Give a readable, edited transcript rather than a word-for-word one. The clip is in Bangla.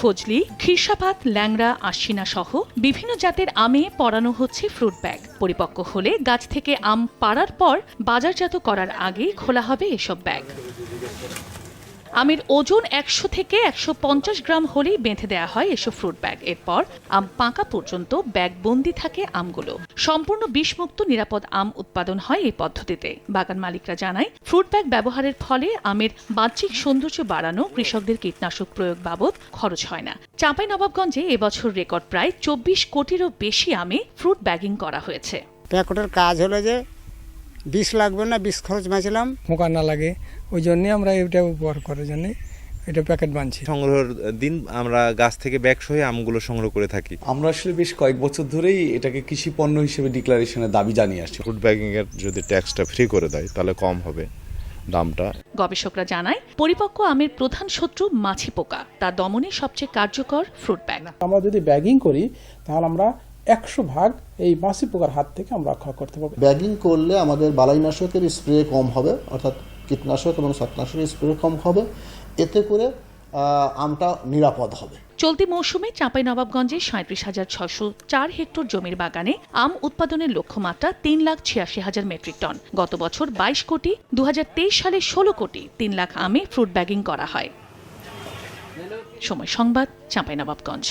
ফজলি, খিরসাপাত, ল্যাংড়া, আশিনা সহ বিভিন্ন জাতের আমে পরানো হচ্ছে ফ্রুট ব্যাগ। পরিপক্ক হলে গাছ থেকে আম পাড়ার পর বাজারজাত করার আগেই খোলা হবে এসব ব্যাগ। আমের ওজন ১০০ থেকে ১৫০ গ্রাম হলেই বেঁধে দেওয়া হয় এসব ফ্রুট ব্যাগ। এরপর আম পাকা পর্যন্ত ব্যাগ বন্দি থাকে আমগুলো। সম্পূর্ণ বিষমুক্ত নিরাপদ আম উৎপাদন হয় এই পদ্ধতিতে। বাগান মালিকরা জানায়, ফ্রুট ব্যাগ ব্যবহারের ফলে আমের বাহ্যিক সৌন্দর্য বাড়ানো, কৃষকদের কীটনাশক প্রয়োগ বাবদ খরচ হয় না। চাঁপাইনবাবগঞ্জে এবছর রেকর্ড প্রায় ২৪ কোটিরও বেশি আমে ফ্রুট ব্যাগিং করা হয়েছে। প্যাকেটের কাজ হলো যে বিষ লাগবে না, বিষ খরচ বাঁচলাম, পোকা না লাগে, ওই জন্যে আমরা এটা ব্যবহার করার জন্য এটা প্যাকেট বানছি। সংগ্রহের দিন আমরা গাছ থেকে ব্যাগ সহ আমগুলো সংগ্রহ করে থাকি। আমরা আসলে বেশ কয়েক বছর ধরেই এটাকে কৃষি পণ্য হিসেবে ডিক্লারেশনের দাবি জানিয়ে আসছি। ফুড ব্যাগিং এর যদি ট্যাক্সটা ফ্রি করে দেয় তাহলে কম হবে দামটা। গবেষকরা জানায়, পরিপক্ক আমের প্রধান শত্রু মাছি পোকা। তা দমনে সবচেয়ে কার্যকর ফ্রুট ব্যাগ। আমরা যদি ব্যাগিং করি তাহলে আমরা ১০০ ভাগ এই মাছি পোকার হাত থেকে আমরা রক্ষা করতে পারবো। ব্যাগিং করলে আমাদের বালাইনাশকের স্প্রে কম হবে, অর্থাৎ কীটনাশক এবং ছত্রাকনাশকের স্প্রে কম হবে, এতে করে আমটা নিরাপদ হবে। চলতি মৌসুমে চাঁপাইনবাবগঞ্জে ৩৭,৬০৪ হেক্টর জমির বাগানে আম উৎপাদনের লক্ষ্যমাত্রা ৩,৮৬,০০০ মেট্রিক টন। গত বছর ২২ কোটি, ২০২৩ সালে ১৬ কোটি ৩ লাখ আমে ফ্রুট ব্যাগিং করা হয়। সময় সংবাদ, চাঁপাইনবাবগঞ্জ।